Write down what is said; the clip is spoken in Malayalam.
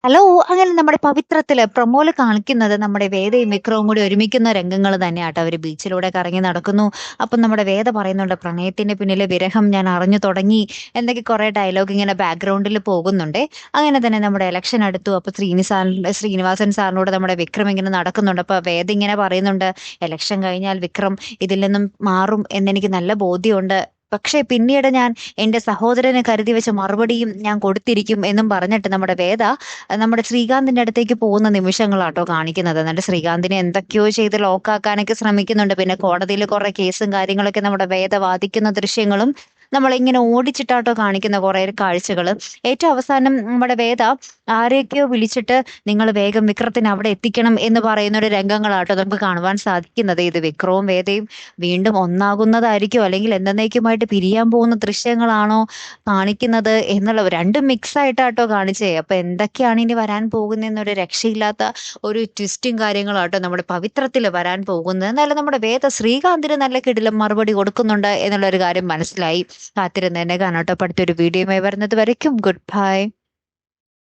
ഹലോ! അങ്ങനെ നമ്മുടെ പവിത്രത്തില് പ്രൊമോല് കാണിക്കുന്നത് നമ്മുടെ വേദയും വിക്രവും കൂടി ഒരുമിക്കുന്ന രംഗങ്ങൾ തന്നെയാട്ടോ. അവര് ബീച്ചിലൂടെ കറങ്ങി നടക്കുന്നു. അപ്പം നമ്മുടെ വേദ പറയുന്നുണ്ട്, "പ്രണയത്തിന്റെ പിന്നിലെ വിരഹം ഞാൻ അറിഞ്ഞു തുടങ്ങി" എന്നൊക്കെ കുറെ ഡയലോഗ് ഇങ്ങനെ ബാക്ക്ഗ്രൗണ്ടിൽ പോകുന്നുണ്ടേ. അങ്ങനെ തന്നെ നമ്മുടെ ഇലക്ഷൻ അടുത്തു. അപ്പൊ ശ്രീനിവാസൻ സാറിനോട് നമ്മുടെ വിക്രം ഇങ്ങനെ നടക്കുന്നുണ്ട്. അപ്പൊ വേദ ഇങ്ങനെ പറയുന്നുണ്ട്, "ഇലക്ഷൻ കഴിഞ്ഞാൽ വിക്രം ഇതിൽ നിന്നും മാറും എന്നെനിക്ക് നല്ല ബോധ്യമുണ്ട്. പക്ഷേ പിന്നീട് ഞാൻ എന്റെ സഹോദരന് കരുതി വെച്ച മറുപടിയും ഞാൻ കൊടുത്തിരിക്കും" എന്നും പറഞ്ഞിട്ട് നമ്മുടെ വേദ നമ്മുടെ ശ്രീകാന്തിന്റെ അടുത്തേക്ക് പോകുന്ന നിമിഷങ്ങളാട്ടോ കാണിക്കുന്നത്. എന്നിട്ട് ശ്രീകാന്തിനെ എന്തൊക്കെയോ ചെയ്ത് ലോക്കാക്കാനൊക്കെ ശ്രമിക്കുന്നുണ്ട്. പിന്നെ കോടതിയിൽ കുറെ കേസും കാര്യങ്ങളൊക്കെ നമ്മുടെ വേദ വാദിക്കുന്ന ദൃശ്യങ്ങളും നമ്മളിങ്ങനെ ഓടിച്ചിട്ടാട്ടോ കാണിക്കുന്ന കുറെ കാഴ്ചകള്. ഏറ്റവും അവസാനം നമ്മുടെ വേദ ആരെയൊക്കെയോ വിളിച്ചിട്ട് നിങ്ങൾ വേഗം വിക്രത്തിന് അവിടെ എത്തിക്കണം എന്ന് പറയുന്ന ഒരു രംഗങ്ങളാട്ടോ നമുക്ക് കാണുവാൻ സാധിക്കുന്നത്. ഇത് വിക്രവും വേദയും വീണ്ടും ഒന്നാകുന്നതായിരിക്കോ അല്ലെങ്കിൽ എന്നേക്കുമായിട്ട് പിരിയാൻ പോകുന്ന ദൃശ്യങ്ങളാണോ കാണിക്കുന്നത് എന്നുള്ള രണ്ടും മിക്സ് ആയിട്ടാട്ടോ കാണിച്ചേ. അപ്പൊ എന്തൊക്കെയാണ് ഇനി വരാൻ പോകുന്നതെന്നൊരു രക്ഷയില്ലാത്ത ഒരു ട്വിസ്റ്റും കാര്യങ്ങളാട്ടോ നമ്മുടെ പവിത്രത്തില് വരാൻ പോകുന്നത്. എന്നാലും നമ്മുടെ വേദ ശ്രീകാന്തിന് നല്ല കിടിലം മറുപടി കൊടുക്കുന്നുണ്ട് എന്നുള്ള ഒരു കാര്യം മനസ്സിലായി. കാത്തിരുന്ന് തന്നെ കാണാട്ടോ. അടുത്തൊരു വീഡിയോയുമായി വരുന്നത് വരയ്ക്കും ഗുഡ് ബൈ.